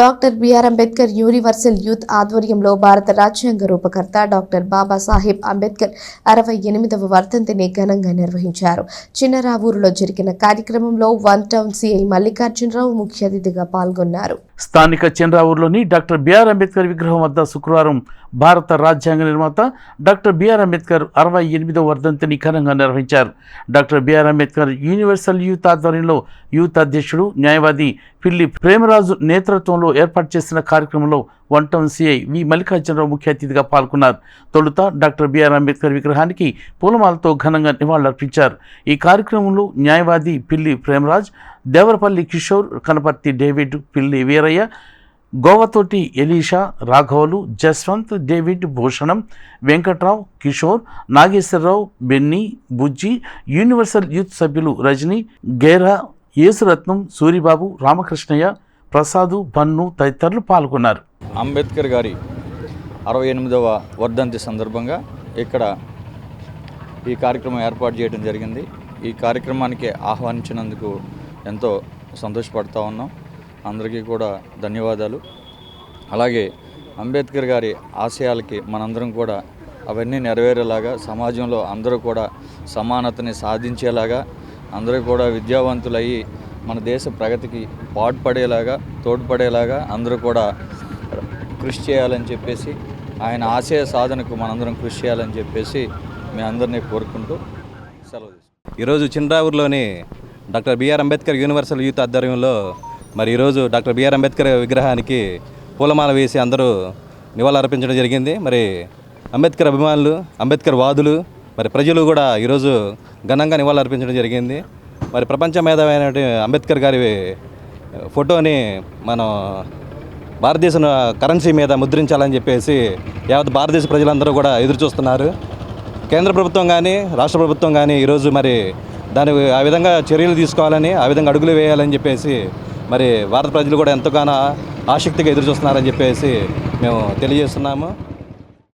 Doctor BR Ambedkar universal youth ఆధ్వర్యంలో భారత రాజ్యాంగ రూపకర్త డాక్టర్ బాబాసాహెబ్ అంబేద్కర్ 68వ వర్ధంతిని ఘనంగా నిర్వహించారు. చిన్నరావూరులో జరిగిన కార్యక్రమంలో వన్ టౌన్ సిఐ మల్లికార్జునరావు ముఖ్య అతిథిగా పాల్గొన్నారు. స్థానిక చిన్నరావూరులోని డాక్టర్ బిఆర్ అంబేద్కర్ విగ్రహం వద్ద శుక్రవారం భారత రాజ్యాంగ నిర్మాత డాక్టర్ బిఆర్ అంబేద్కర్ 68వ వర్ధంతిని ఘనంగా నిర్వహించారు. Doctor BR Ambedkar universal youth ఆధ్వర్యంలో యూత్ అధ్యక్షుడు న్యాయవాది పిల్లి ప్రేమరాజు నేతృత్వంలో ఏర్పాటు చేసిన కార్యక్రమంలో one town CI V Mallikarjunarao ముఖ్య అతిథిగా పాల్గొన్నారు. తొలుత డాక్టర్ బిఆర్ అంబేద్కర్ విగ్రహానికి పూలమాలతో ఘనంగా నివాళులర్పించారు. ఈ కార్యక్రమంలో న్యాయవాది పిల్లి ప్రేమరాజ్, దేవరపల్లి కిషోర్, కనపర్తి డేవిడ్, పిల్లి వీరయ్య, గోవతోటి ఎలీషా, రాఘవులు, Jaswanth, David, Bhushanam, Venkatrao, Kishore, Nageswararao, Benny, Bujji, universal youth సభ్యులు రజని, గేరా, యేసురత్నం, సూరిబాబు, రామకృష్ణయ్య, ప్రసాదు, బన్ను తదితరులు పాల్గొన్నారు. అంబేద్కర్ గారి 68వ వర్ధంతి సందర్భంగా ఇక్కడ ఈ కార్యక్రమం ఏర్పాటు చేయడం జరిగింది. ఈ కార్యక్రమానికి ఆహ్వానించినందుకు ఎంతో సంతోషపడుతూ ఉన్నాం. అందరికీ కూడా ధన్యవాదాలు. అలాగే అంబేద్కర్ గారి ఆశయాలకి మనందరం కూడా అవన్నీ నెరవేరేలాగా, సమాజంలో అందరూ కూడా సమానతని సాధించేలాగా, అందరూ కూడా విద్యావంతులయ్యి మన దేశ ప్రగతికి పాటుపడేలాగా, తోడ్పడేలాగా అందరూ కూడా కృషి చేయాలని చెప్పేసి, ఆయన ఆశయ సాధనకు మనందరం కృషి చేయాలని చెప్పేసి మీ అందరినీ కోరుకుంటూ సెలవు తీసుకుంటాం. ఈరోజు చిన్నరావూరులోని doctor BR Ambedkar universal youth ఆధ్వర్యంలో మరి ఈరోజు డాక్టర్ బిఆర్ అంబేద్కర్ విగ్రహానికి పూలమాల వేసి అందరూ నివాళులు అర్పించడం జరిగింది. మరి అంబేద్కర్ అభిమానులు, అంబేద్కర్ వాదులు, మరి ప్రజలు కూడా ఈరోజు ఘనంగా నివాళులు అర్పించడం జరిగింది. మరి ప్రపంచ మేధావి అంబేద్కర్ గారి ఫోటోని మనం భారతదేశ కరెన్సీ మీద ముద్రించాలని చెప్పేసి యావత్ భారతదేశ ప్రజలందరూ కూడా ఎదురు చూస్తున్నారు. కేంద్ర ప్రభుత్వం కానీ రాష్ట్ర ప్రభుత్వం కానీ ఈరోజు మరి దాని ఆ విధంగా చర్యలు తీసుకోవాలని, ఆ విధంగా అడుగులు వేయాలని చెప్పేసి మరి భారత ప్రజలు కూడా ఎంతగానో ఆసక్తిగా ఎదురు చూస్తున్నారని చెప్పేసి మేము తెలియజేస్తున్నాము.